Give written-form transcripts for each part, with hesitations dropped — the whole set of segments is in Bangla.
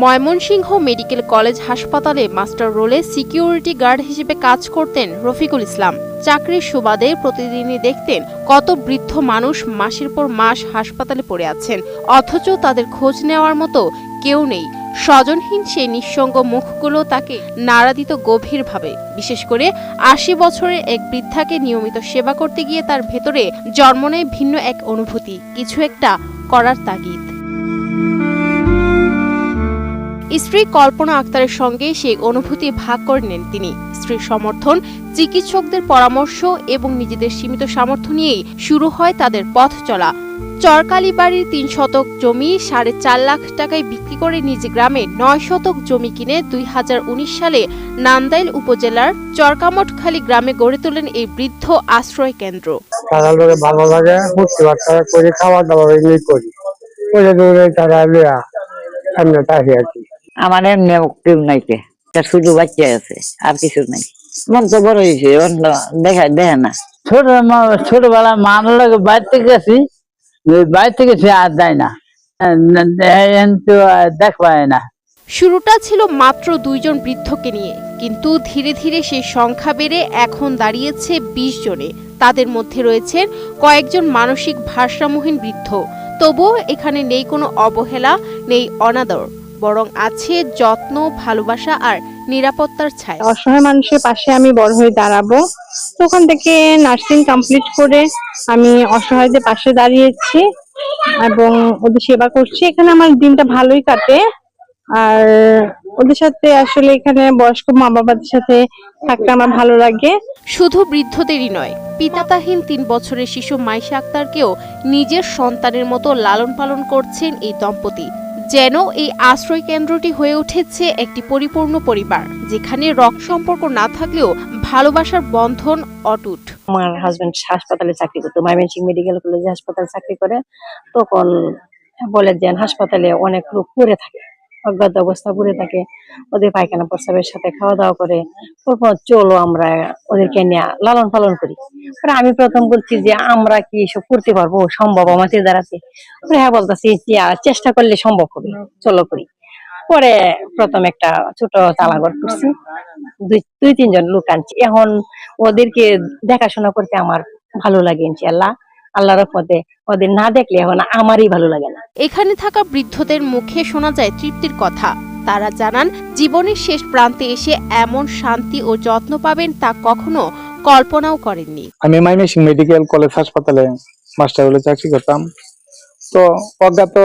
ময়মনসিংহ মেডিকেল কলেজ হাসপাতালে মাস্টার রোলে সিকিউরিটি গার্ড হিসেবে কাজ করতেন রফিকুল ইসলাম। চাকরির সুবাদে প্রতিদিনই দেখতেন কত বৃদ্ধ মানুষ মাসের পর মাস হাসপাতালে পড়ে আছেন, অথচ তাদের খোঁজ নেওয়ার মতো কেউ নেই। স্বজনহীন সেই নিঃসঙ্গ মুখগুলো তাকে নাড়া দিত গভীরভাবে। বিশেষ করে ৮০ বছরের এক বৃদ্ধাকে নিয়মিত সেবা করতে গিয়ে তার ভেতরে জন্ম নেয় ভিন্ন এক অনুভূতি, কিছু একটা করার তাগিদ। স্ত্রী কল্পনা আক্তারের সঙ্গে সেই অনুভূতি ভাগ করে নেন তিনি। স্ত্রীর সমর্থন, চিকিৎসকদের পরামর্শ এবং নিজেদের সীমিত সামর্থ্য নিয়েই শুরু হয় তাদের পথ চলা। চরকালীবাড়ির ৩ শতক জমি ৪.৫ লাখ টাকায় বিক্রি করে নিজ গ্রামে ৯ শতক জমি কিনে ২০১৯ সালে নান্দাইল উপজেলার চরকামঠখালী গ্রামে গড়ে তোলেন এই বৃদ্ধ আশ্রয় কেন্দ্র। ভালো লাগে, খাওয়া দাওয়া করি, আমার এমনি কেউ নাই, শুধু বাচ্চা আছে, আর কিছু নাই। মন তো বড় হয়েছে, দেখে না। ছোটবেলা মানুষ লাগে বাইর থেকে গেছি, বাইর থেকে সে আর দেয় না, দেখ পায় না। শুরুটা ছিল মাত্র ২ জন বৃদ্ধকে নিয়ে, কিন্তু ধীরে ধীরে সেই সংখ্যা বেড়ে এখন দাঁড়িয়েছে ২০ জনে। তাদের মধ্যে রয়েছেন কয়েকজন মানসিক ভারসাম্যহীন বৃদ্ধ। তবুও এখানে নেই কোনো অবহেলা, নেই অনাদর, বরং আছে যত্ন, ভালোবাসা আর নিরাপত্তার ছায়া। অসহায় মানুষের পাশে আমি বড় হয়ে দাঁড়াবো। তো ওখান থেকে নার্সিং কমপ্লিট করে আমি অসহায়দের পাশে দাঁড়িয়েছি এবং ওদের সেবা করছি। এখানে আমার দিনটা ভালোই কাটে। আর ওদের সাথে আসলে এখানে বয়স্ক মা বাবাদের সাথে থাকতে আমার ভালো লাগে। শুধু বৃদ্ধদেরই নয়, পিতাতাহীন ৩ বছরের শিশু মাইশা আক্তারকেও নিজের সন্তানের মতো লালন পালন করছেন এই দম্পতি। যেন এই আশ্রয় কেন্দ্রটি হয়ে উঠেছে একটি পরিপূর্ণ পরিবার, যেখানে রক্ত সম্পর্ক না থাকলেও ভালোবাসার বন্ধন অটুট। আমার হাজবেন্ড হাসপাতালে চাকরি করতো, ময়মনসিংহ মেডিকেল কলেজে হাসপাতালে চাকরি করে। তখন বলে যে হাসপাতালে অনেক লোক পড়ে থাকে, অজ্ঞাত অবস্থা পড়ে থাকে, ওদের পায়খানা প্রস্রাবের সাথে খাওয়া দাওয়া করে। তারপর চলো আমরা ওদেরকে নিয়ে লালন পালন করি। আমি প্রথম বলছি যে আমরা কি এসব করতে পারবো, সম্ভব আমাদের দ্বারাতে? হ্যাঁ বলতেছি, চেষ্টা করলে সম্ভব হবে, চলো করি। পরে প্রথম একটা ছোট চালাঘর করছি, ২-৩ জন লোক আনছি। এখন ওদেরকে দেখাশোনা করতে আমার ভালো লাগে, ইনশাআল্লাহ। আল্লাহর রহমতে ওদের না দেখলে এখন আমারই ভালো লাগে না। এখানে থাকা বৃদ্ধদের মুখে শোনা যায় তৃপ্তির কথা। তারা জানান, জীবনের শেষ প্রান্তে এসে এমন শান্তি ও যত্ন পাবেন তা কখনো কল্পনাও করেননি। আমি ময়মনসিংহ মেডিকেল কলেজ হাসপাতালে মাস্টার হলে চাকরি করতাম। তো অজ্ঞাত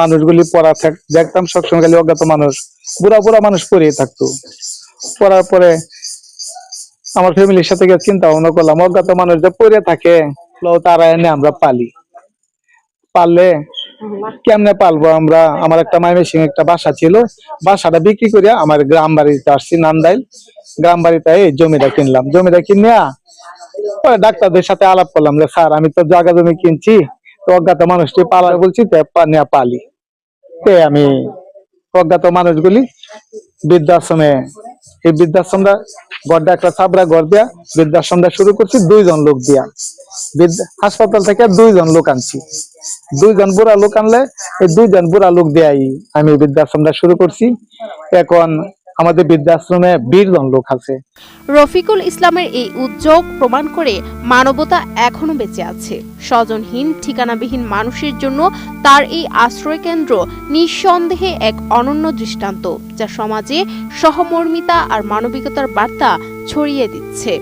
মানুষগুলি পড়া দেখতাম সবসময়, খালি অজ্ঞাত মানুষ, বুড়া বুড়া মানুষ পড়ে থাকতো। পড়ার পরে আমার ফ্যামিলির সাথে গিয়ে চিন্তা ভাবনা করলাম, অজ্ঞাত মানুষ যে পড়ে থাকে তারা এনে আমরা পারলে কেমনে পালবো আমরা। আমার একটা ময়মনসিংহ একটা বাসা ছিল, বাসাটা বিক্রি করে আমার গ্রাম বাড়িতে আসছি, নান্দাইল গ্রাম বাড়িতে এই জমিটা কিনলাম। জমিটা কিনে পরে ডাক্তারদের সাথে আলাপ করলাম যে স্যার আমি তো জায়গা জমি কিনছি, তো অজ্ঞাত মানুষটি পালা বলছি, পালি। আমি অজ্ঞাত মানুষগুলি বৃদ্ধাশ্রমে, এই বৃদ্ধাশ্রমটা গড়টা একটা ছাবড়া ঘর দিয়া বৃদ্ধাশ্রমটা শুরু করছি ২ জন লোক দিয়া। হাসপাতাল থেকে ২ জন লোক আনছি, ২ জন বুড়া লোক আনলে এই ২ জন বুড়া লোক দিয়াই আমি বৃদ্ধাশ্রমটা শুরু করছি। এখন আমাদের বৃদ্ধাশ্রমে ২০ জন লোক আছে। রফিকুল ইসলামের এই উদ্যোগ প্রমাণ করে মানবতা এখনো বেঁচে আছে। স্বজনহীন, ঠিকানাবিহীন মানুষের জন্য তার এই আশ্রয় কেন্দ্র নিঃসন্দেহে এক অনন্য দৃষ্টান্ত, যা সমাজে সহমর্মিতা আর মানবিকতার বার্তা ছড়িয়ে দিচ্ছে।